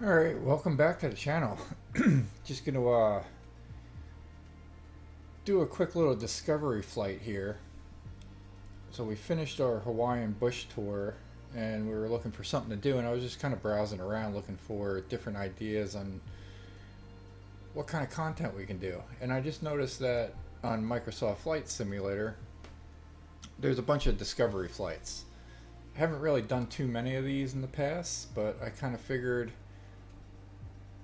Alright, welcome back to the channel. Just going to do a quick little discovery flight here. So we finished our Hawaiian bush tour and we were looking for something to do, and I was just kind of browsing around looking for different ideas on what kind of content we can do. And I just noticed that on Microsoft Flight Simulator there's a bunch of discovery flights. I haven't really done too many of these in the past, but I kind of figured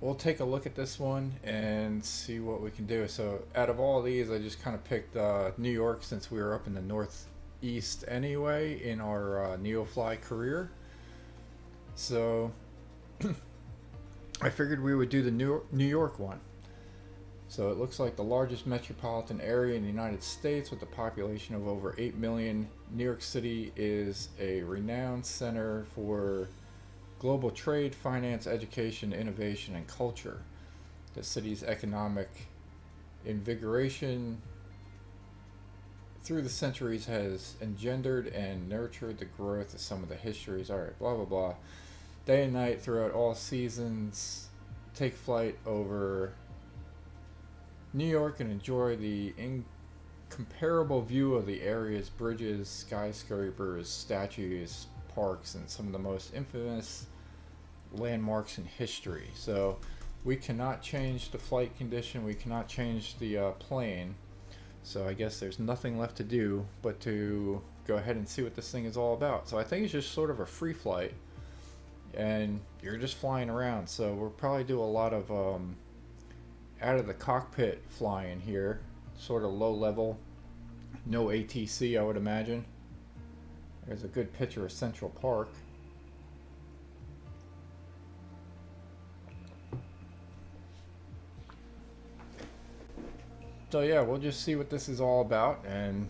we'll take a look at this one and see what we can do. So out of all these, I just kind of picked New York, since we were up in the northeast anyway in our NeoFly career. So I figured we would do the New York one. So it looks like the largest metropolitan area in the United States with a population of over 8 million. New York City is a renowned center for global trade, finance, education, innovation, and culture. The city's economic invigoration through the centuries has engendered and nurtured the growth of some of the histories. Alright, blah blah blah. Day and night throughout all seasons, take flight over New York and enjoy the incomparable view of the area's bridges, skyscrapers, statues, parks, and some of the most infamous landmarks in history. So we cannot change the flight condition, we cannot change the plane, so I guess there's nothing left to do but to go ahead and see what this thing is all about. So I think it's just sort of a free flight and you're just flying around. So we'll probably do a lot of out of the cockpit flying here, sort of low level, no ATC I would imagine. There's a good picture of Central Park. So yeah, we'll just see what this is all about and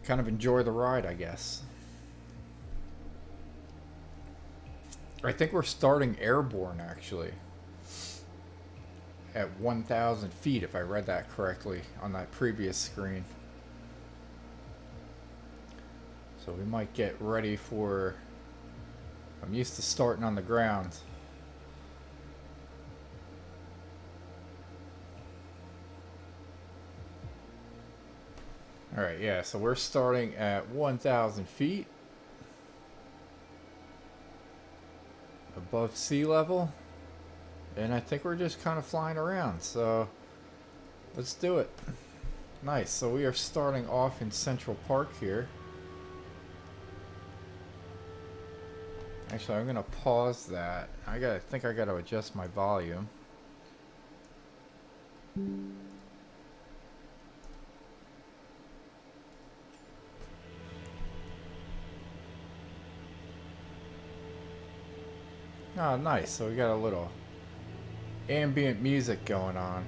kind of enjoy the ride, I guess. I think we're starting airborne actually at 1,000 feet, if I read that correctly on that previous screen. So we might get ready for, I'm used to starting on the ground. Alright, yeah, so we're starting at 1,000 feet above sea level, and I think we're just kind of flying around, so let's do it. Nice, so we are starting off in Central Park here. Actually, I'm gonna pause that. I think I gotta adjust my volume. Oh, nice. So we got a little ambient music going on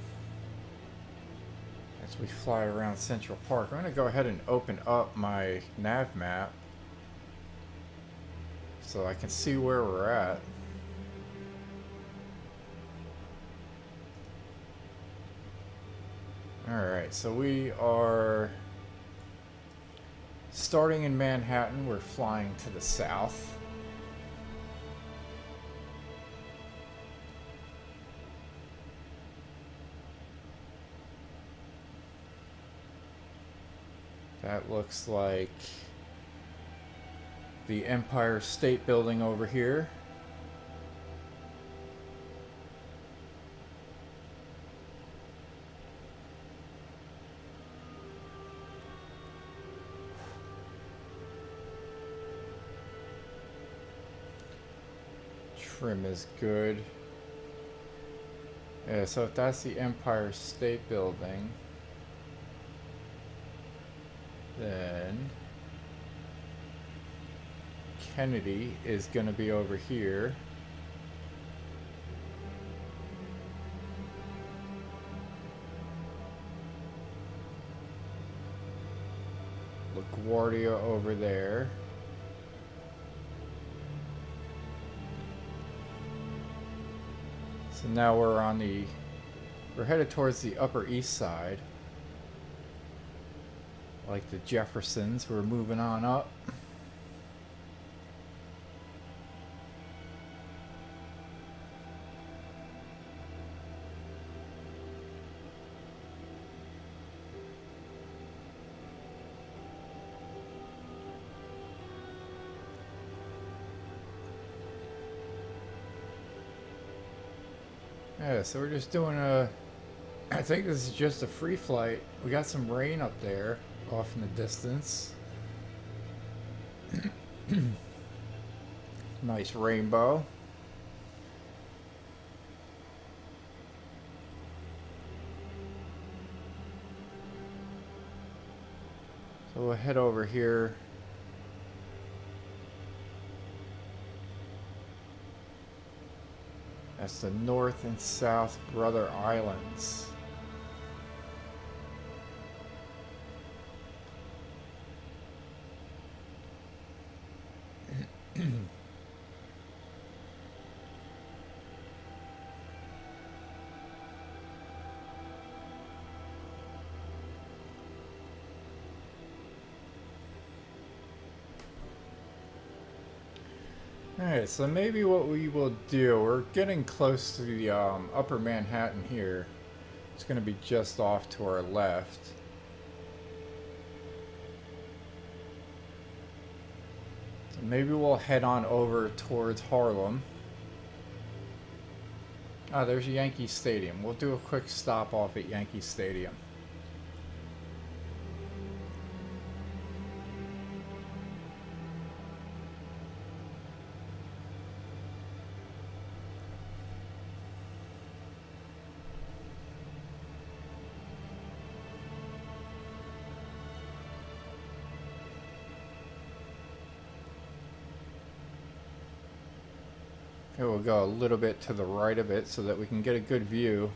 as we fly around Central Park. I'm gonna go ahead and open up my nav map so I can see where we're at. Alright, so we are starting in Manhattan. We're flying to the south. That looks like the Empire State Building over here. Trim is good. Yeah, so if that's the Empire State Building, then Kennedy is going to be over here. LaGuardia over there. So now we're headed towards the Upper East Side. Like the Jeffersons, we're moving on up. Yeah, so we're just doing I think this is just a free flight. We got some rain up there off in the distance. Nice rainbow. So we'll head over here. That's the North and South Brother Islands. Alright, so maybe what we will do, we're getting close to the upper Manhattan here. It's going to be just off to our left. So maybe we'll head on over towards Harlem. Ah, there's Yankee Stadium. We'll do a quick stop off at Yankee Stadium. Okay, we'll go a little bit to the right of it so that we can get a good view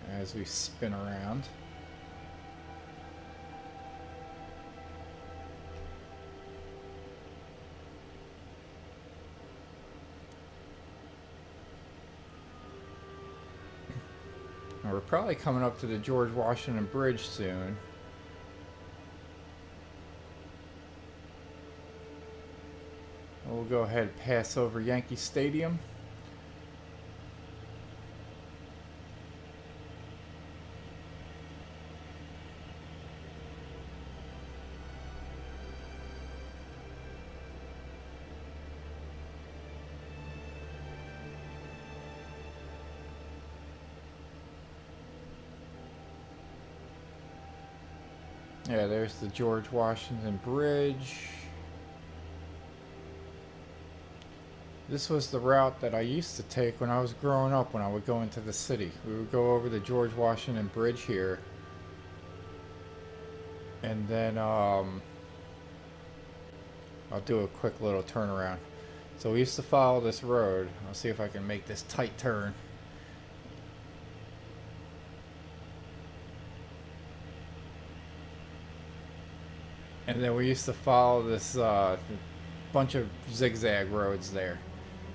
as we spin around. And we're probably coming up to the George Washington Bridge soon. We'll go ahead and pass over Yankee Stadium. Yeah, there's the George Washington Bridge. This was the route that I used to take when I was growing up when I would go into the city. We would go over the George Washington Bridge here. And then I'll do a quick little turnaround. So we used to follow this road. I'll see if I can make this tight turn. And then we used to follow this bunch of zigzag roads there.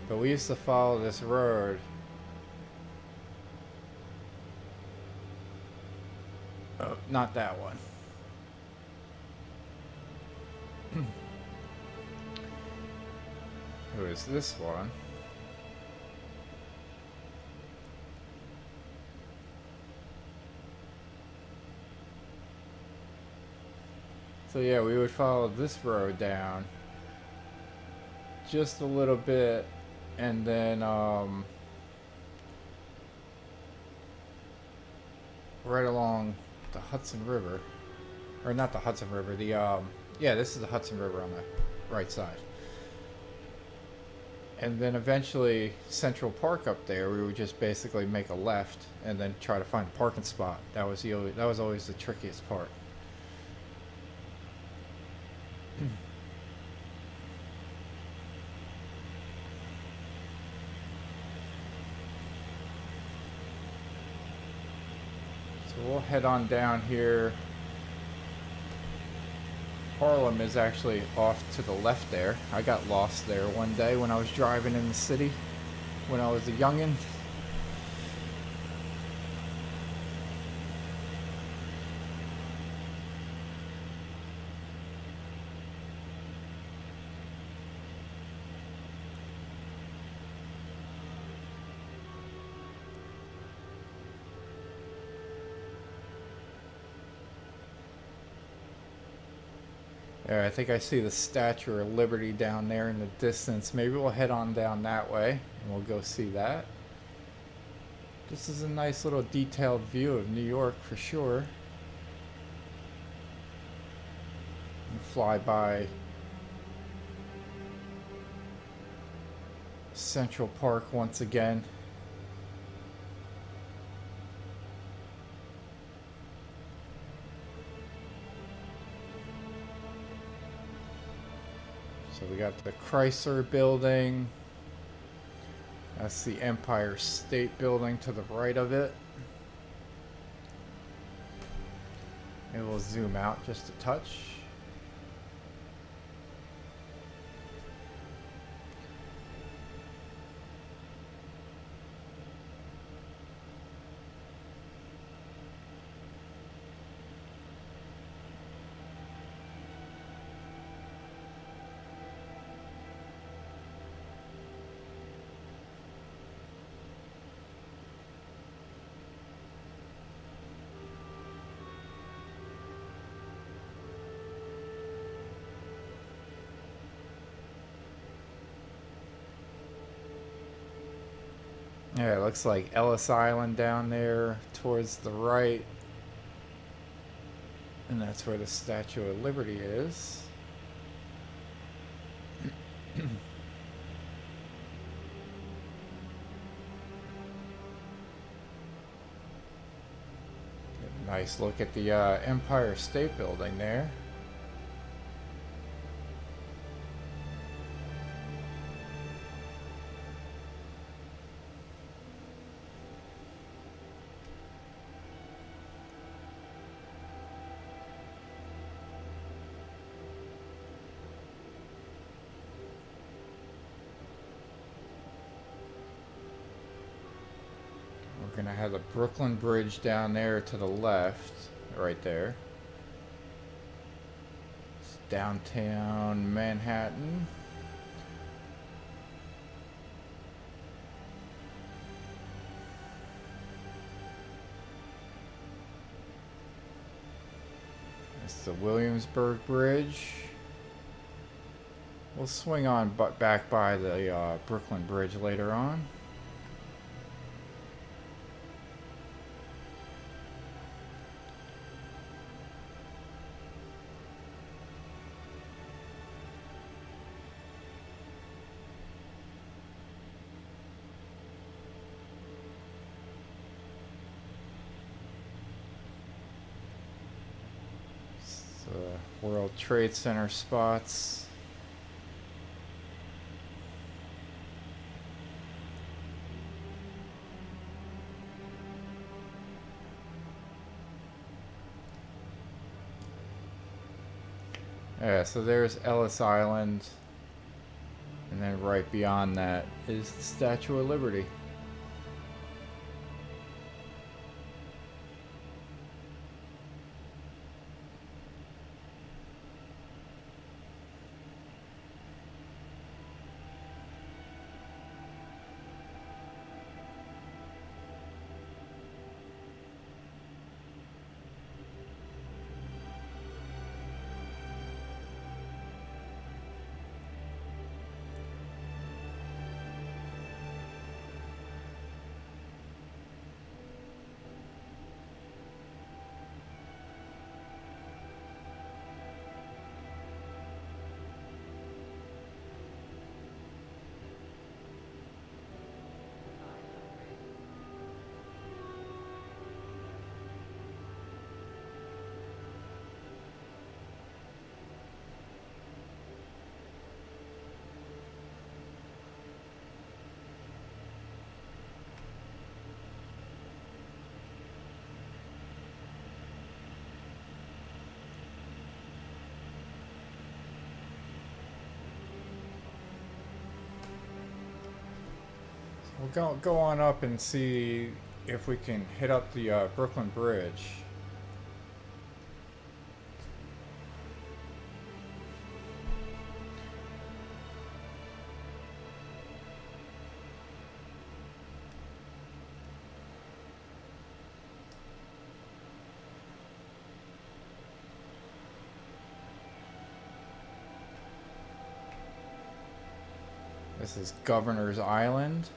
But we used to follow this road. Oh, not that one. Who is this one? So yeah, we would follow this road down just a little bit, and then right along the Hudson River, or not the Hudson River, the yeah, this is the Hudson River on the right side. And then eventually Central Park up there, we would just basically make a left and then try to find a parking spot. That was always the trickiest part. So we'll head on down here. Harlem is actually off to the left there. I got lost there one day when I was driving in the city when I was a youngin'. There, I think I see the Statue of Liberty down there in the distance. Maybe we'll head on down that way and we'll go see that. This is a nice little detailed view of New York for sure. You fly by Central Park once again. So we got the Chrysler Building. That's the Empire State Building to the right of it. Maybe we'll zoom out just a touch. Yeah, it looks like Ellis Island down there towards the right. And that's where the Statue of Liberty is. Nice look at the Empire State Building there. We're gonna have the Brooklyn Bridge down there to the left, right there. It's downtown Manhattan. It's the Williamsburg Bridge. We'll swing on back by the Brooklyn Bridge later on. World Trade Center spots. Yeah, so there's Ellis Island, and then right beyond that is the Statue of Liberty. We'll go on up and see if we can hit up the Brooklyn Bridge. This is Governor's Island.